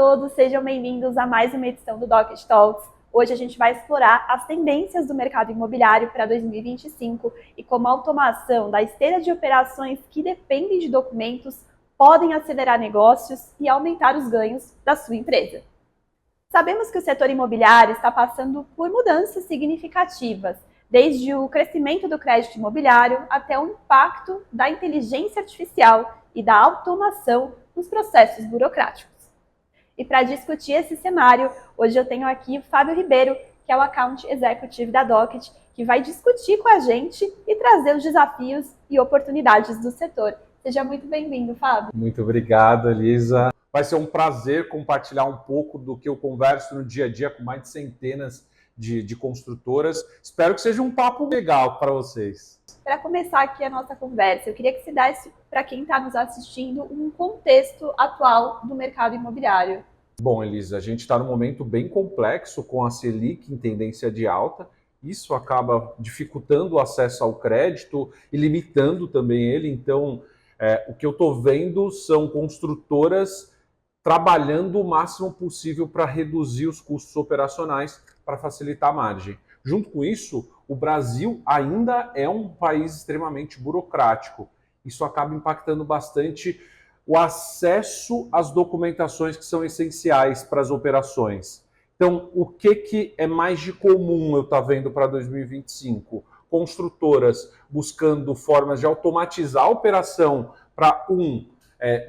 todos, sejam bem-vindos a mais uma edição do Docket Talks. Hoje a gente vai explorar as tendências do mercado imobiliário para 2025 e como a automação da esteira de operações que dependem de documentos podem acelerar negócios e aumentar os ganhos da sua empresa. Sabemos que o setor imobiliário está passando por mudanças significativas, desde o crescimento do crédito imobiliário até o impacto da inteligência artificial e da automação nos processos burocráticos. E para discutir esse cenário, hoje eu tenho aqui o Fábio Ribeiro, que é o Account Executive da Docket, que vai discutir com a gente e trazer os desafios e oportunidades do setor. Seja muito bem-vindo, Fábio. Muito obrigado, Elisa. Vai ser um prazer compartilhar um pouco do que eu converso no dia a dia com mais de centenas de construtoras. Espero que seja um papo legal para vocês. Para começar aqui a nossa conversa, eu queria que você desse para quem está nos assistindo um contexto atual do mercado imobiliário. Bom, Elisa, a gente está num momento bem complexo com a Selic em tendência de alta. Isso acaba dificultando o acesso ao crédito e limitando também ele. Então, o que eu estou vendo são construtoras trabalhando o máximo possível para reduzir os custos operacionais para facilitar a margem. Junto com isso, o Brasil ainda é um país extremamente burocrático. Isso acaba impactando bastante o acesso às documentações que são essenciais para as operações. Então, o que é mais de comum eu estou vendo para 2025? Construtoras buscando formas de automatizar a operação para,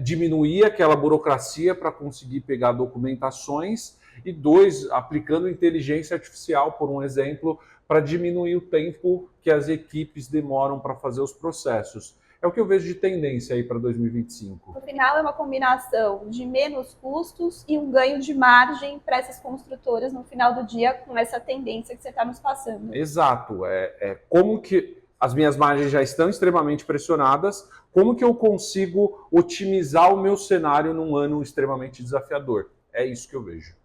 diminuir aquela burocracia para conseguir pegar documentações e, 2, aplicando inteligência artificial, por um exemplo, para diminuir o tempo que as equipes demoram para fazer os processos. É o que eu vejo de tendência aí para 2025. No final, é uma combinação de menos custos e um ganho de margem para essas construtoras no final do dia com essa tendência que você está nos passando. Exato. Como que as minhas margens já estão extremamente pressionadas, como que eu consigo otimizar o meu cenário num ano extremamente desafiador? É isso que eu vejo.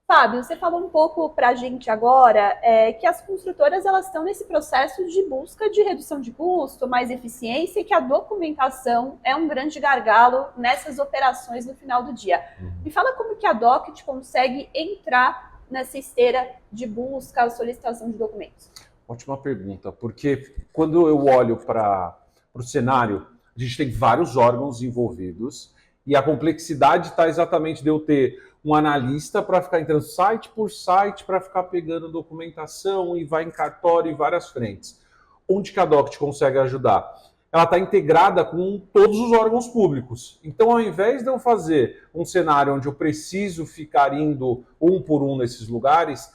Fábio, você falou um pouco para a gente agora que as construtoras elas estão nesse processo de busca de redução de custo, mais eficiência e que a documentação é um grande gargalo nessas operações no final do dia. Me fala como que a Docket consegue entrar nessa esteira de busca, solicitação de documentos. Ótima pergunta, porque quando eu olho para o cenário, a gente tem vários órgãos envolvidos e a complexidade está exatamente de eu ter um analista para ficar entrando site por site, para ficar pegando documentação e vai em cartório em várias frentes. Onde que a Docket consegue ajudar? Ela está integrada com todos os órgãos públicos. Então, ao invés de eu fazer um cenário onde eu preciso ficar indo um por um nesses lugares,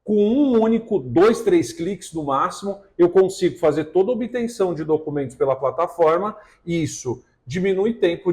com um único, 2, 3 cliques no máximo, eu consigo fazer toda a obtenção de documentos pela plataforma e isso diminui tempo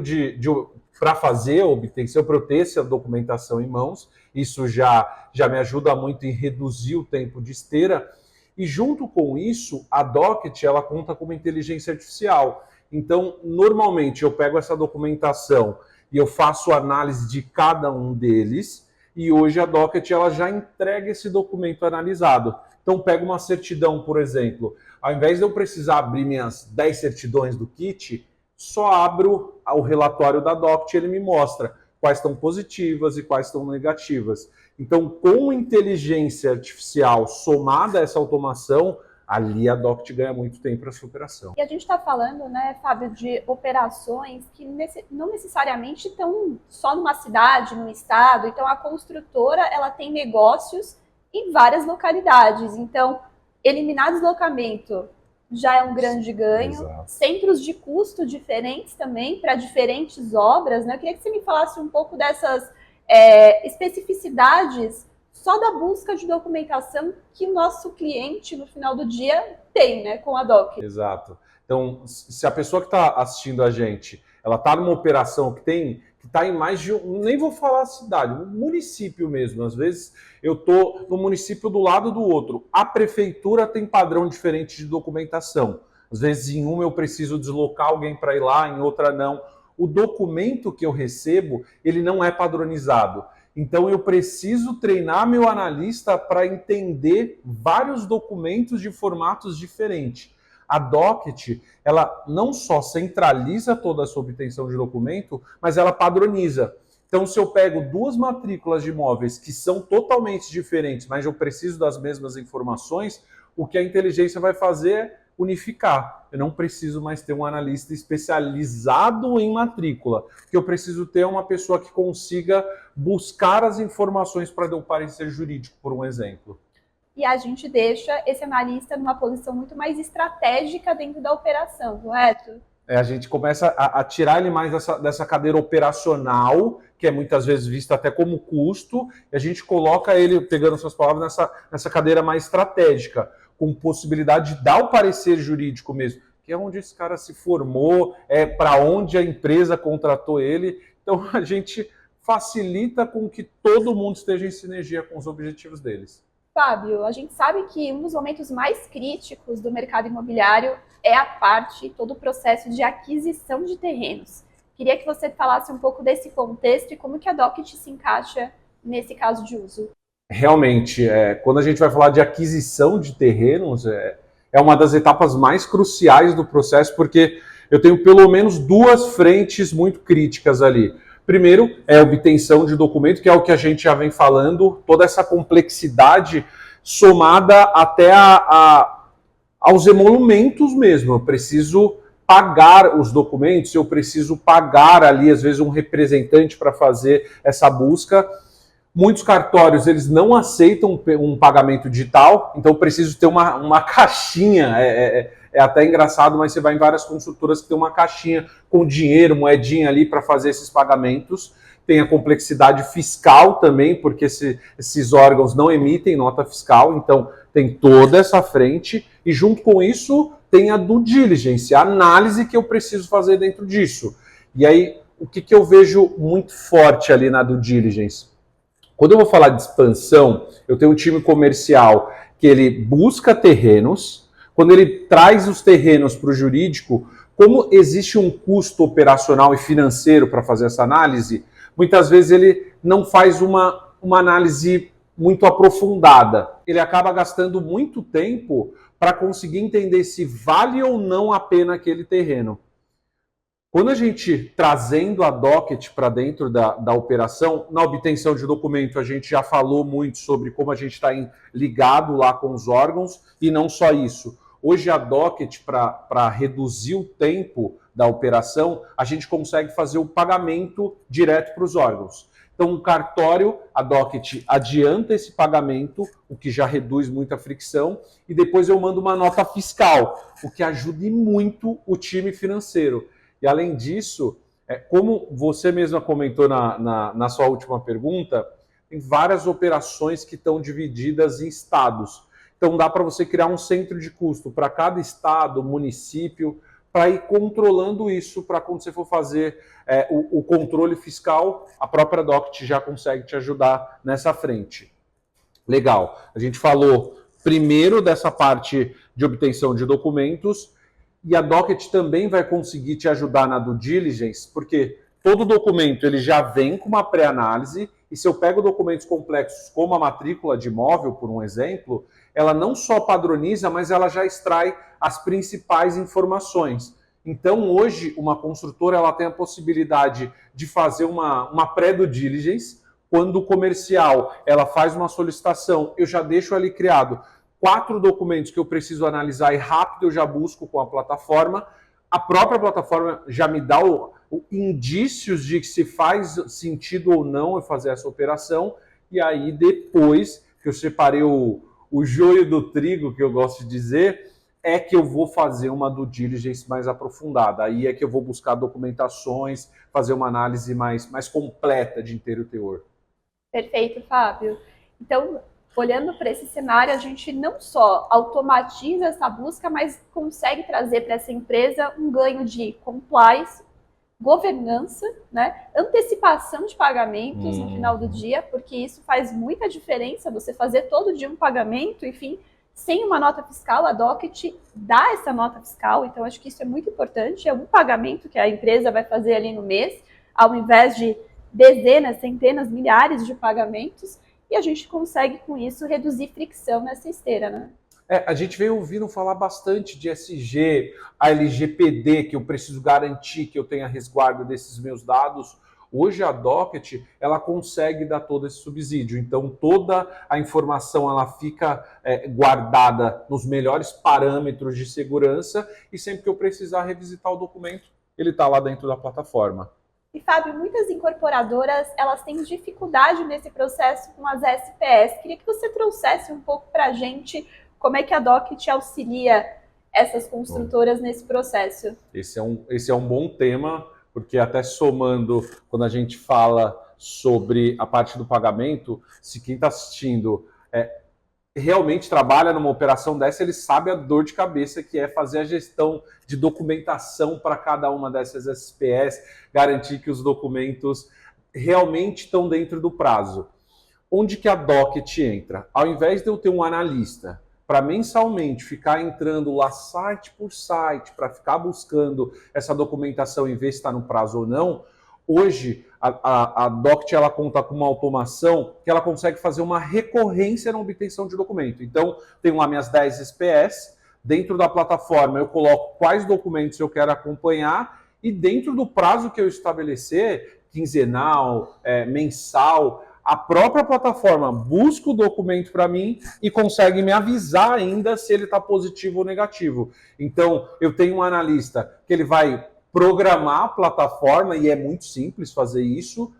para fazer a obtenção, para eu ter essa documentação em mãos. Isso já me ajuda muito em reduzir o tempo de esteira. E junto com isso, a Docket ela conta com uma inteligência artificial. Então, normalmente, eu pego essa documentação e eu faço análise de cada um deles. E hoje a Docket ela já entrega esse documento analisado. Então, pego uma certidão, por exemplo. Ao invés de eu precisar abrir minhas 10 certidões do kit, só abro o relatório da Docket e ele me mostra quais estão positivas e quais estão negativas. Então, com inteligência artificial somada a essa automação, ali a Docket ganha muito tempo para essa operação. E a gente está falando, né, Fábio, de operações que não necessariamente estão só numa cidade, num estado. Então, a construtora ela tem negócios em várias localidades. Então, eliminar deslocamento já é um grande ganho. Exato. Centros de custo diferentes também para diferentes obras, né? Eu queria que você me falasse um pouco dessas especificidades só da busca de documentação que o nosso cliente, no final do dia, tem, né, com a Docket. Exato. Então, se a pessoa que está assistindo a gente, ela está numa operação que está em mais de nem vou falar a cidade, um município mesmo. Às vezes eu estou no município do lado do outro. A prefeitura tem padrão diferente de documentação. Às vezes em uma eu preciso deslocar alguém para ir lá, em outra não. O documento que eu recebo, ele não é padronizado. Então eu preciso treinar meu analista para entender vários documentos de formatos diferentes. A Docket, ela não só centraliza toda essa obtenção de documento, mas ela padroniza. Então, se eu pego duas matrículas de imóveis que são totalmente diferentes, mas eu preciso das mesmas informações, o que a inteligência vai fazer é unificar. Eu não preciso mais ter um analista especializado em matrícula. O que eu preciso ter é uma pessoa que consiga buscar as informações para dar o parecer jurídico, por um exemplo. E a gente deixa esse analista numa posição muito mais estratégica dentro da operação, correto? A gente começa a tirar ele mais dessa cadeira operacional, que é muitas vezes vista até como custo, e a gente coloca ele, pegando suas palavras, nessa cadeira mais estratégica, com possibilidade de dar o parecer jurídico mesmo, que é onde esse cara se formou, é para onde a empresa contratou ele. Então a gente facilita com que todo mundo esteja em sinergia com os objetivos deles. Fábio, a gente sabe que um dos momentos mais críticos do mercado imobiliário é a parte, todo o processo de aquisição de terrenos. Queria que você falasse um pouco desse contexto e como que a Docket se encaixa nesse caso de uso. Realmente, quando a gente vai falar de aquisição de terrenos, é uma das etapas mais cruciais do processo, porque eu tenho pelo menos duas frentes muito críticas ali. Primeiro é a obtenção de documento, que é o que a gente já vem falando, toda essa complexidade somada até aos emolumentos mesmo. Eu preciso pagar os documentos, eu preciso pagar ali, às vezes, um representante para fazer essa busca. Muitos cartórios, eles não aceitam um pagamento digital, então eu preciso ter uma caixinha, é até engraçado, mas você vai em várias construtoras que tem uma caixinha com dinheiro, moedinha ali para fazer esses pagamentos. Tem a complexidade fiscal também, porque esses órgãos não emitem nota fiscal, então tem toda essa frente, e junto com isso tem a due diligence, a análise que eu preciso fazer dentro disso. E aí, o que eu vejo muito forte ali na due diligence? Quando eu vou falar de expansão, eu tenho um time comercial que ele busca terrenos. Quando ele traz os terrenos para o jurídico, como existe um custo operacional e financeiro para fazer essa análise, muitas vezes ele não faz uma análise muito aprofundada. Ele acaba gastando muito tempo para conseguir entender se vale ou não a pena aquele terreno. Quando a gente trazendo a Docket para dentro da operação, na obtenção de documento, a gente já falou muito sobre como a gente está ligado lá com os órgãos, e não só isso. Hoje a Docket, para reduzir o tempo da operação, a gente consegue fazer o pagamento direto para os órgãos. Então, o cartório, a Docket adianta esse pagamento, o que já reduz muita fricção, e depois eu mando uma nota fiscal, o que ajuda muito o time financeiro. E além disso, como você mesma comentou na sua última pergunta, tem várias operações que estão divididas em estados. Então dá para você criar um centro de custo para cada estado, município, para ir controlando isso, para quando você for fazer o controle fiscal, a própria Docket já consegue te ajudar nessa frente. Legal. A gente falou primeiro dessa parte de obtenção de documentos, e a Docket também vai conseguir te ajudar na due diligence, porque todo documento ele já vem com uma pré-análise, e se eu pego documentos complexos como a matrícula de imóvel, por um exemplo, ela não só padroniza, mas ela já extrai as principais informações. Então, hoje, uma construtora ela tem a possibilidade de fazer uma pré-due diligence. Quando o comercial ela faz uma solicitação, eu já deixo ali criado 4 documentos que eu preciso analisar e rápido eu já busco com a plataforma. A própria plataforma já me dá indícios de que se faz sentido ou não eu fazer essa operação. E aí, depois que eu separei o joio do trigo, que eu gosto de dizer, é que eu vou fazer uma due diligence mais aprofundada. Aí é que eu vou buscar documentações, fazer uma análise mais completa de inteiro teor. Perfeito, Fábio. Então, olhando para esse cenário, a gente não só automatiza essa busca, mas consegue trazer para essa empresa um ganho de compliance, governança, né? Antecipação de pagamentos no final do dia, porque isso faz muita diferença, você fazer todo dia um pagamento, enfim, sem uma nota fiscal, a Docket dá essa nota fiscal, então acho que isso é muito importante, é um pagamento que a empresa vai fazer ali no mês, ao invés de dezenas, centenas, milhares de pagamentos, e a gente consegue, com isso, reduzir fricção nessa esteira, né? A gente veio ouvindo falar bastante de SG, a LGPD, que eu preciso garantir que eu tenha resguardo desses meus dados. Hoje a Docket, ela consegue dar todo esse subsídio, então toda a informação ela fica guardada nos melhores parâmetros de segurança e sempre que eu precisar revisitar o documento, ele está lá dentro da plataforma. E, Fábio, muitas incorporadoras, elas têm dificuldade nesse processo com as SPS. Queria que você trouxesse um pouco para a gente como é que a Docket auxilia essas construtoras nesse processo. Esse é um bom tema, porque até somando, quando a gente fala sobre a parte do pagamento, se quem está assistindo realmente trabalha numa operação dessa, ele sabe a dor de cabeça que é fazer a gestão de documentação para cada uma dessas SPS, garantir que os documentos realmente estão dentro do prazo. Onde que a Docket entra? Ao invés de eu ter um analista para mensalmente ficar entrando lá site por site, para ficar buscando essa documentação e ver se está no prazo ou não, hoje a Docket ela conta com uma automação que ela consegue fazer uma recorrência na obtenção de documento. Então, tenho lá minhas 10 SPS, dentro da plataforma eu coloco quais documentos eu quero acompanhar e dentro do prazo que eu estabelecer, quinzenal, mensal, a própria plataforma busca o documento para mim e consegue me avisar ainda se ele está positivo ou negativo. Então, eu tenho um analista que ele vai programar a plataforma, e é muito simples fazer isso.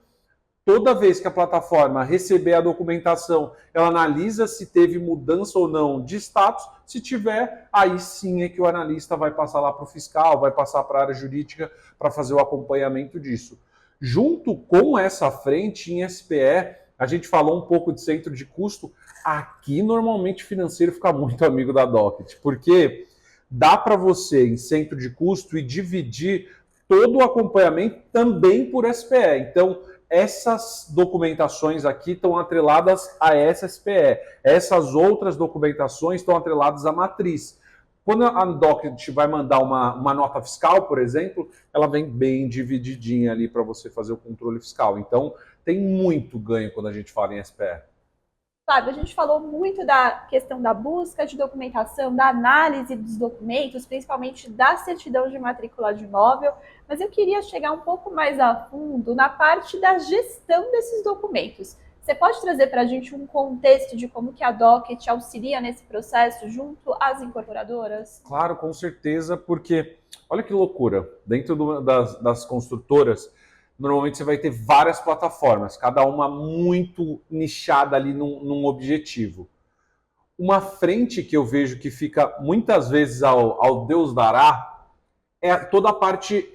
Toda vez que a plataforma receber a documentação, ela analisa se teve mudança ou não de status. Se tiver, aí sim é que o analista vai passar lá para o fiscal, vai passar para a área jurídica para fazer o acompanhamento disso. Junto com essa frente em SPE, a gente falou um pouco de centro de custo. Aqui, normalmente, o financeiro fica muito amigo da Docket, porque dá para você, em centro de custo, e dividir todo o acompanhamento também por SPE. Então, essas documentações aqui estão atreladas a essa SPE. Essas outras documentações estão atreladas à matriz. Quando a Docket vai mandar uma nota fiscal, por exemplo, ela vem bem divididinha ali para você fazer o controle fiscal. Então, tem muito ganho quando a gente fala em SPE. Fábio, a gente falou muito da questão da busca de documentação, da análise dos documentos, principalmente da certidão de matrícula de imóvel, mas eu queria chegar um pouco mais a fundo na parte da gestão desses documentos. Você pode trazer para a gente um contexto de como que a Docket auxilia nesse processo junto às incorporadoras? Claro, com certeza, porque olha que loucura, dentro das construtoras, normalmente você vai ter várias plataformas, cada uma muito nichada ali num objetivo. Uma frente que eu vejo que fica muitas vezes ao Deus dará é toda a parte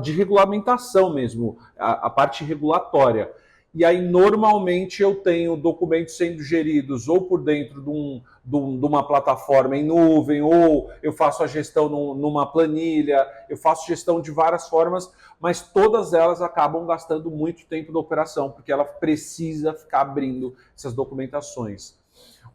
de regulamentação mesmo, a parte regulatória. E aí, normalmente, eu tenho documentos sendo geridos ou por dentro de uma plataforma em nuvem, ou eu faço a gestão numa planilha, eu faço gestão de várias formas, mas todas elas acabam gastando muito tempo da operação, porque ela precisa ficar abrindo essas documentações.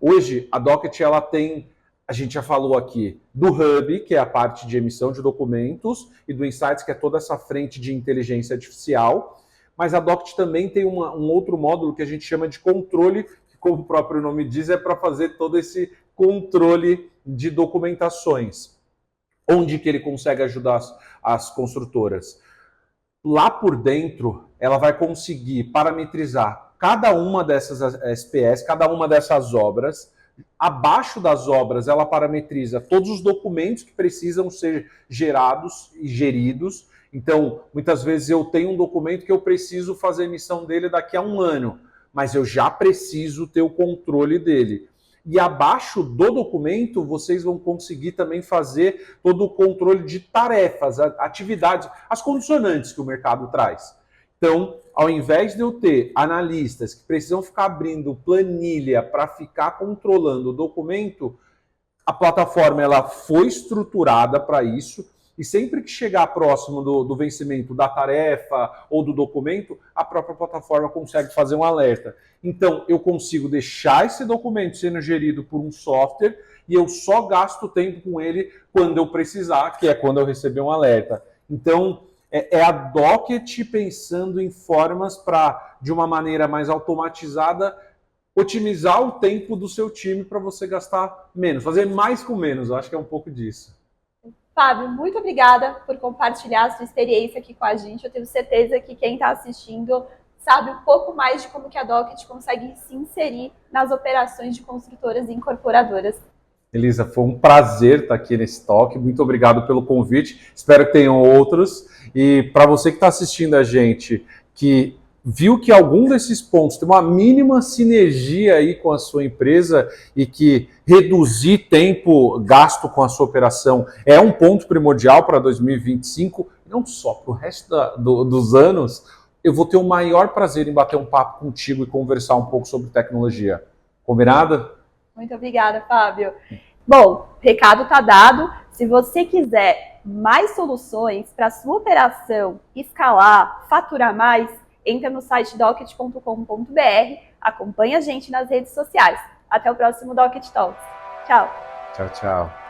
Hoje, a Docket ela tem, a gente já falou aqui, do Hub, que é a parte de emissão de documentos, e do Insights, que é toda essa frente de inteligência artificial. Mas a Docket também tem um outro módulo que a gente chama de controle, que, como o próprio nome diz, é para fazer todo esse controle de documentações. Onde que ele consegue ajudar as construtoras? Lá por dentro, ela vai conseguir parametrizar cada uma dessas SPS, cada uma dessas obras. Abaixo das obras, ela parametriza todos os documentos que precisam ser gerados e geridos. Então, muitas vezes eu tenho um documento que eu preciso fazer a emissão dele daqui a um ano, mas eu já preciso ter o controle dele. E abaixo do documento, vocês vão conseguir também fazer todo o controle de tarefas, atividades, as condicionantes que o mercado traz. Então, ao invés de eu ter analistas que precisam ficar abrindo planilha para ficar controlando o documento, a plataforma ela foi estruturada para isso. E sempre que chegar próximo do vencimento da tarefa ou do documento, a própria plataforma consegue fazer um alerta. Então, eu consigo deixar esse documento sendo gerido por um software e eu só gasto tempo com ele quando eu precisar, que é quando eu receber um alerta. Então, é a Docket pensando em formas para, de uma maneira mais automatizada, otimizar o tempo do seu time para você gastar menos, fazer mais com menos. Eu acho que é um pouco disso. Fábio, muito obrigada por compartilhar a sua experiência aqui com a gente. Eu tenho certeza que quem está assistindo sabe um pouco mais de como que a Docket consegue se inserir nas operações de construtoras e incorporadoras. Elisa, foi um prazer estar aqui nesse talk. Muito obrigado pelo convite. Espero que tenham outros. E para você que está assistindo a gente, que viu que algum desses pontos tem uma mínima sinergia aí com a sua empresa e que reduzir tempo gasto com a sua operação é um ponto primordial para 2025, não só para o resto dos anos, eu vou ter o maior prazer em bater um papo contigo e conversar um pouco sobre tecnologia. Combinado? Muito obrigada, Fábio. Bom, recado está dado. Se você quiser mais soluções para a sua operação escalar, faturar mais, entra no site docket.com.br, acompanha a gente nas redes sociais. Até o próximo Docket Talks. Tchau. Tchau, tchau.